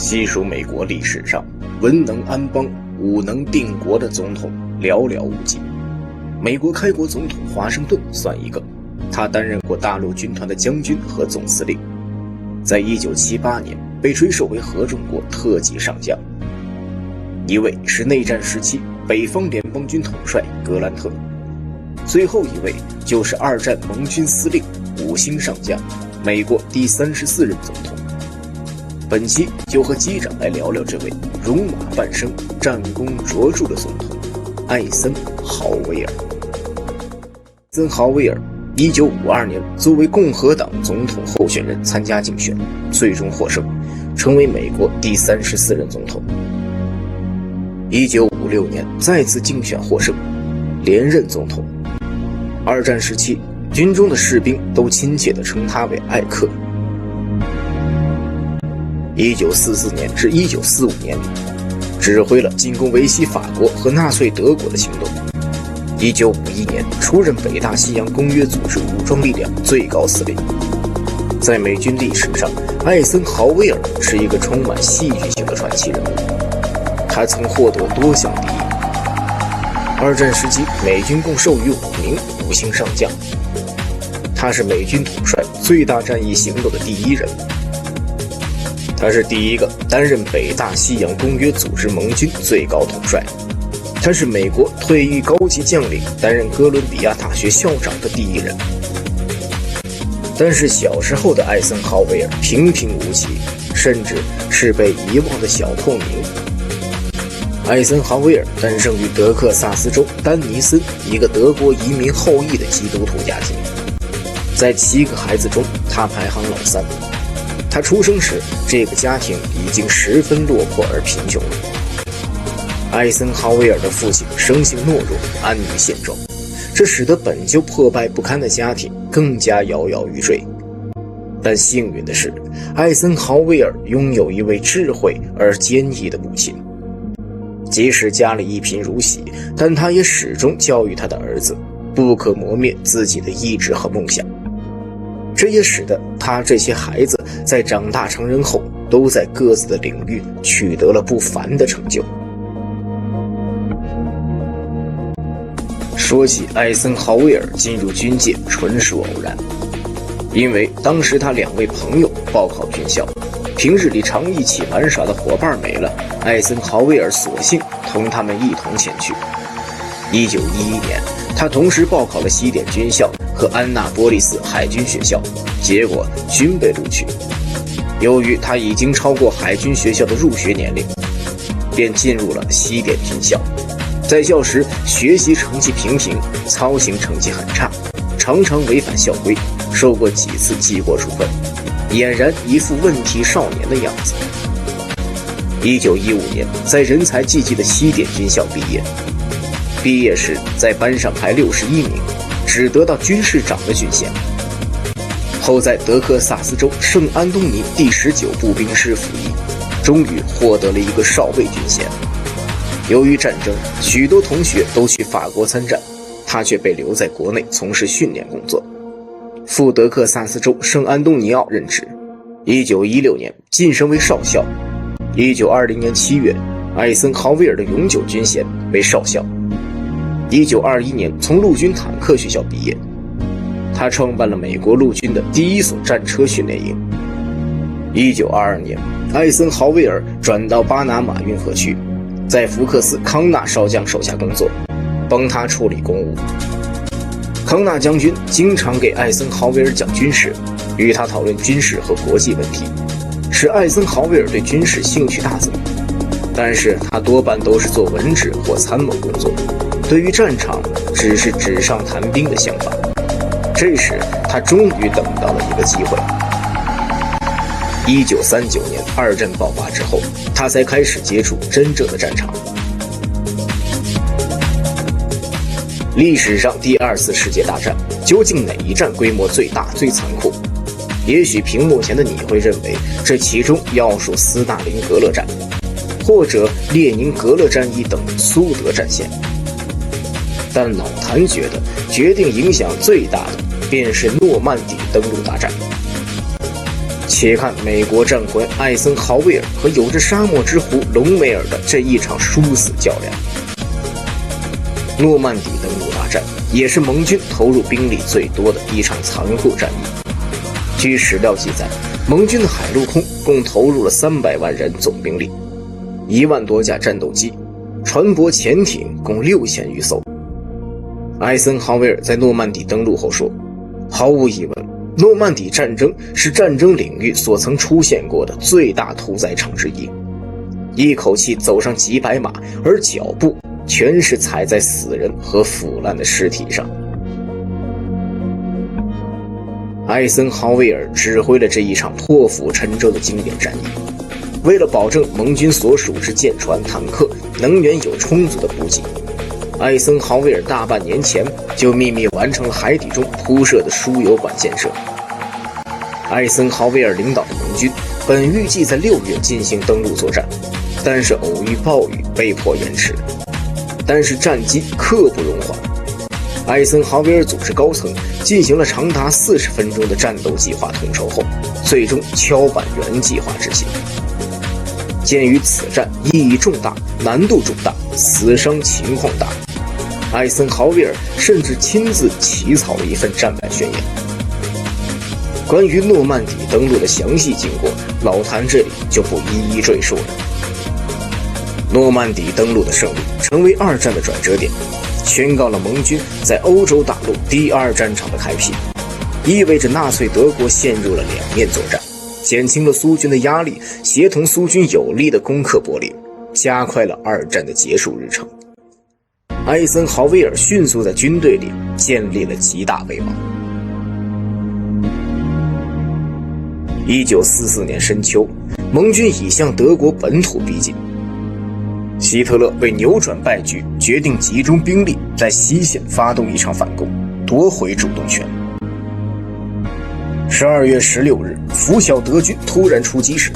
细数美国历史上文能安邦、武能定国的总统寥寥无几。美国开国总统华盛顿算一个，他担任过大陆军团的将军和总司令，在1978年被追授为合众国特级上将。一位是内战时期北方联邦军统帅格兰特，最后一位就是二战盟军司令5星上将，美国第34任总统。本期就和机长来聊聊这位戎马半生、战功卓著的总统艾森豪威尔。艾森豪威尔1952年作为共和党总统候选人参加竞选，最终获胜，成为美国第34任总统。1956年再次竞选获胜，连任总统。二战时期，军中的士兵都亲切地称他为艾克。1944年至1945年里，指挥了进攻维希法国和纳粹德国的行动。1951年出任北大西洋公约组织武装力量最高司令。在美军历史上，艾森豪威尔是一个充满戏剧性的传奇人物。他曾获得多项第一。二战时期，美军共授予5名5星上将。他是美军统帅最大战役行动的第一人。他是第一个担任北大西洋公约组织盟军最高统帅。他是美国退役高级将领担任哥伦比亚大学校长的第一人。但是小时候的艾森豪威尔平平无奇，甚至是被遗忘的小透明。艾森豪威尔诞生于德克萨斯州丹尼森一个德国移民后裔的基督徒家庭，在7个孩子中，他排行老3。他出生时，这个家庭已经十分落魄而贫穷了。艾森豪威尔的父亲生性懦弱，安于现状，这使得本就破败不堪的家庭更加摇摇欲坠。但幸运的是，艾森豪威尔拥有一位智慧而坚毅的母亲。即使家里一贫如洗，但他也始终教育他的儿子不可磨灭自己的意志和梦想。这也使得他这些孩子在长大成人后，都在各自的领域取得了不凡的成就。说起艾森豪威尔进入军界纯属偶然，因为当时他2位朋友报考军校，平日里常一起玩耍的伙伴没了，艾森豪威尔索性同他们一同前去。1911年，他同时报考了西点军校和安纳波利斯海军学校，结果均被录取。由于他已经超过海军学校的入学年龄，便进入了西点军校。在校时，学习成绩平平，操行成绩很差，常常违反校规，受过几次记过处分，俨然一副问题少年的样子。1915年，在人才济济的西点军校毕业。毕业时，在班上排61名，只得到军士长的军衔。后在德克萨斯州圣安东尼第19步兵师服役，终于获得了一个少尉军衔。由于战争，许多同学都去法国参战，他却被留在国内从事训练工作，赴德克萨斯州圣安东尼奥任职。1916年晋升为少校。1920年7月，艾森豪威尔的永久军衔为少校。1921年从陆军坦克学校毕业，他创办了美国陆军的第1所战车训练营。1922年，艾森豪威尔转到巴拿马运河区，在福克斯·康纳少将手下工作，帮他处理公务。康纳将军经常给艾森豪威尔讲军事，与他讨论军事和国际问题，使艾森豪威尔对军事兴趣大增。但是他多半都是做文职或参谋工作，对于战场只是纸上谈兵的想法。这时他终于等到了一个机会。1939年二战爆发之后，他才开始接触真正的战场。历史上第2次世界大战究竟哪一战规模最大最残酷？也许屏幕前的你会认为这其中要数斯大林格勒战，或者列宁格勒战役等苏德战线。但老谭觉得决定影响最大的便是诺曼底登陆大战。且看美国战魂艾森豪威尔和有着沙漠之狐隆美尔的这一场殊死较量。诺曼底登陆大战也是盟军投入兵力最多的一场残酷战役。据史料记载，盟军的海陆空共投入了300万人总兵力，1万多架战斗机，船舶潜艇共6000余艘。艾森豪威尔在诺曼底登陆后说，毫无疑问，诺曼底战争是战争领域所曾出现过的最大屠宰场之一，一口气走上几百码，而脚步全是踩在死人和腐烂的尸体上。艾森豪威尔指挥了这一场破釜沉舟的经典战役，为了保证盟军所属之舰船、坦克能源有充足的补给，艾森豪威尔大半年前就秘密完成了海底中铺设的输油管建设。艾森豪威尔领导的盟军本预计在6月进行登陆作战，但是偶遇暴雨被迫延迟。但是战机刻不容缓，艾森豪威尔组织高层进行了长达40分钟的战斗计划统筹后，最终敲板原计划执行。鉴于此战意义重大、难度重大、死伤情况大，艾森豪威尔甚至亲自起草了一份战败宣言。关于诺曼底登陆的详细经过，老谭这里就不一一赘述了。诺曼底登陆的胜利成为2战的转折点，宣告了盟军在欧洲大陆第2战场的开辟，意味着纳粹德国陷入了两面作战，减轻了苏军的压力，协同苏军有力的攻克柏林，加快了2战的结束日程。艾森豪威尔迅速在军队里建立了极大威望。1944年深秋，盟军已向德国本土逼近，希特勒为扭转败局，决定集中兵力在西线发动一场反攻，夺回主动权。12月16日，拂晓德军突然出击时，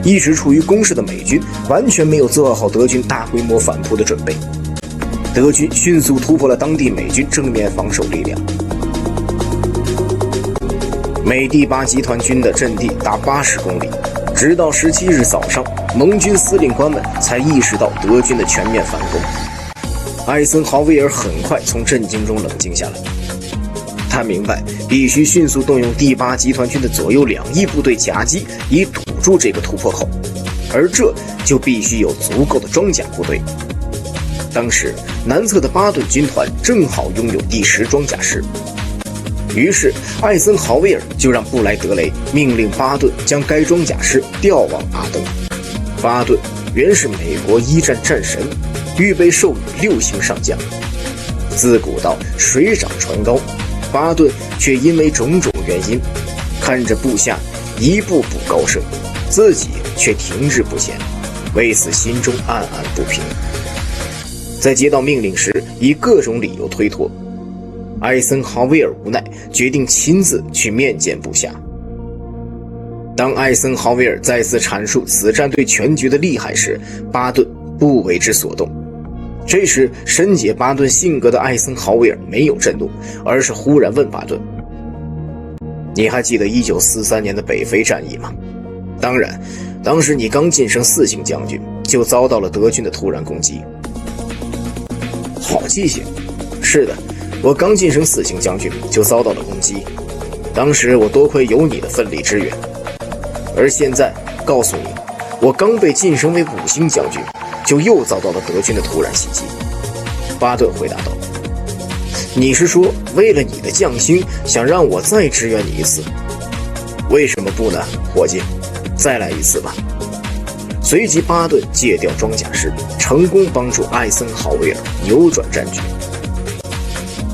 一直处于攻势的美军完全没有做好德军大规模反扑的准备。德军迅速突破了当地美军正面防守力量，美第8集团军的阵地达80公里，直到17日早上，盟军司令官们才意识到德军的全面反攻。艾森豪威尔很快从震惊中冷静下来，他明白必须迅速动用第8集团军的左右2翼部队夹击，以堵住这个突破口，而这就必须有足够的装甲部队。当时南侧的巴顿军团正好拥有第10装甲师，于是艾森豪威尔就让布莱德雷命令巴顿将该装甲师调往阿登。巴顿原是美国1战战神，预备授予6星上将。自古道水涨船高，巴顿却因为种种原因，看着部下一步步高升，自己却停滞不前，为此心中暗暗不平。在接到命令时，以各种理由推脱。艾森豪威尔无奈，决定亲自去面见部下。当艾森豪威尔再次阐述此战对全局的厉害时，巴顿不为之所动。这时深解巴顿性格的艾森豪威尔没有震怒，而是忽然问巴顿：你还记得1943年的北非战役吗？当然，当时你刚晋升4星将军，就遭到了德军的突然攻击。好记性。是的，我刚晋升4星将军就遭到了攻击，当时我多亏有你的奋力支援。而现在告诉你，我刚被晋升为5星将军，就又遭到了德军的突然袭击。巴顿回答道：你是说为了你的降星，想让我再支援你一次？为什么不呢，伙计？再来一次吧。随即巴顿借调装甲师，成功帮助艾森豪威尔扭转战局。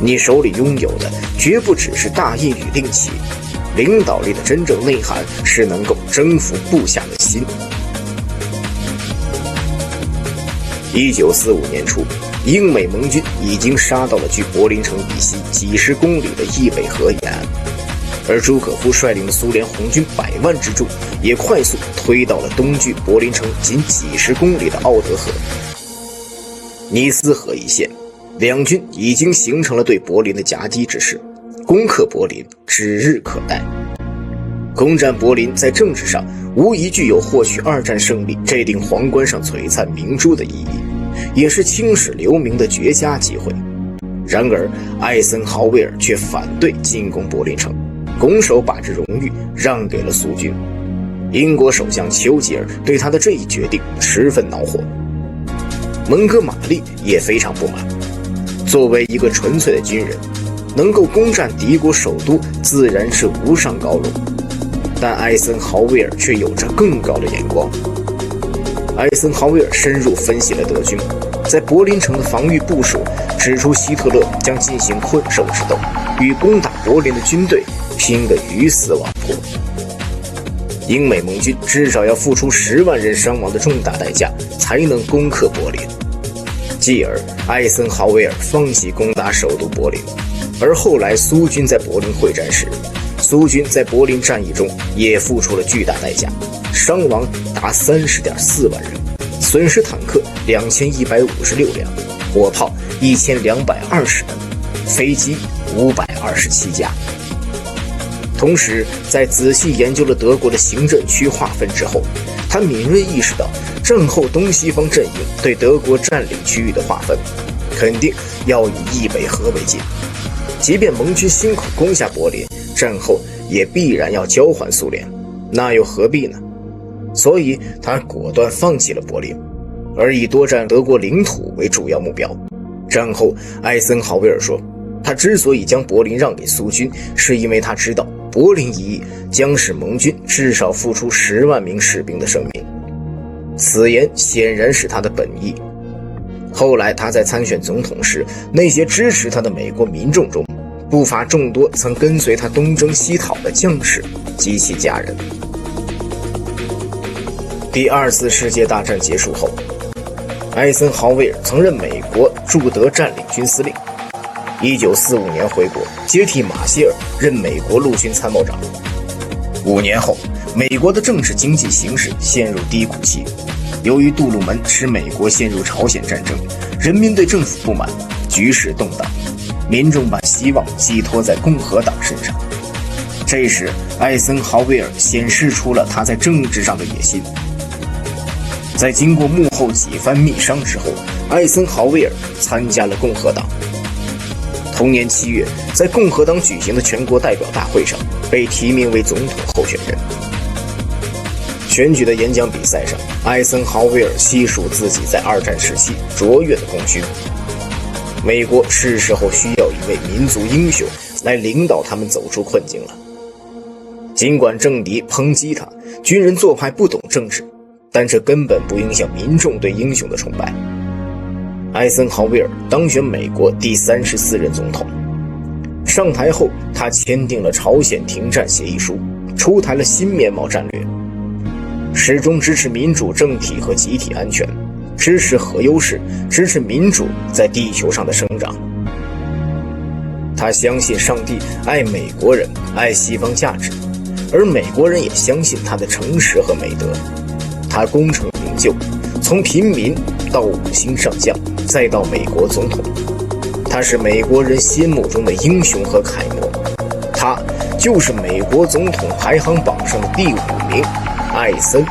你手里拥有的绝不只是大印与令旗，领导力的真正内涵是能够征服部下的心。1945年初，英美盟军已经杀到了距柏林城以西几十公里的易北河沿岸，而朱可夫率领的苏联红军100万之众也快速推到了东距柏林城仅几十公里的奥德河。尼斯河一线，两军已经形成了对柏林的夹击之势，攻克柏林指日可待。攻占柏林在政治上无疑具有获取二战胜利这顶皇冠上璀璨明珠的意义，也是青史留名的绝佳机会。然而艾森豪威尔却反对进攻柏林城，拱手把这荣誉让给了苏军。英国首相丘吉尔对他的这一决定十分恼火，蒙哥马利也非常不满。作为一个纯粹的军人，能够攻占敌国首都自然是无上高荣，但艾森豪威尔却有着更高的眼光。艾森豪威尔深入分析了德军在柏林城的防御部署，指出希特勒将进行困兽之斗，与攻打柏林的军队拼个鱼死网破。英美盟军至少要付出10万人伤亡的重大代价，才能攻克柏林。继而艾森豪威尔放弃攻打首都柏林，而后来苏军在柏林会战时，苏军在柏林战役中也付出了巨大代价，伤亡达30.4万人，损失坦克2156辆，火炮1220门，飞机527架。同时在仔细研究了德国的行政区划分之后，他敏锐意识到战后东西方阵营对德国占领区域的划分肯定要以易北河为界，即便盟军辛苦攻下柏林，战后也必然要交还苏联，那又何必呢？所以他果断放弃了柏林，而以多占德国领土为主要目标。战后艾森豪威尔说，他之所以将柏林让给苏军，是因为他知道柏林一役将使盟军至少付出10万名士兵的生命。此言显然是他的本意。后来他在参选总统时，那些支持他的美国民众中，不乏众多曾跟随他东征西讨的将士及其家人。第二次世界大战结束后，艾森豪威尔曾任美国驻德占领军司令，1945年回国，接替马歇尔任美国陆军参谋长。5年后，美国的政治经济形势陷入低谷期，由于杜鲁门使美国陷入朝鲜战争，人民对政府不满，局势动荡，民众把希望寄托在共和党身上。这时艾森豪威尔显示出了他在政治上的野心。在经过幕后几番密商之后，艾森豪威尔参加了共和党。同年7月，在共和党举行的全国代表大会上，被提名为总统候选人。选举的演讲比赛上，艾森豪威尔细数自己在二战时期卓越的功勋。美国是时候需要一位民族英雄来领导他们走出困境了。尽管政敌抨击他，军人做派不懂政治，但这根本不影响民众对英雄的崇拜。艾森豪威尔当选美国第34任总统。上台后，他签订了朝鲜停战协议书，出台了新面貌战略，始终支持民主政体和集体安全，支持核优势，支持民主在地球上的生长。他相信上帝，爱美国人，爱西方价值，而美国人也相信他的诚实和美德。他功成名就，从平民到5星上将，再到美国总统，他是美国人心目中的英雄和楷模。他就是美国总统排行榜上的第5名，艾森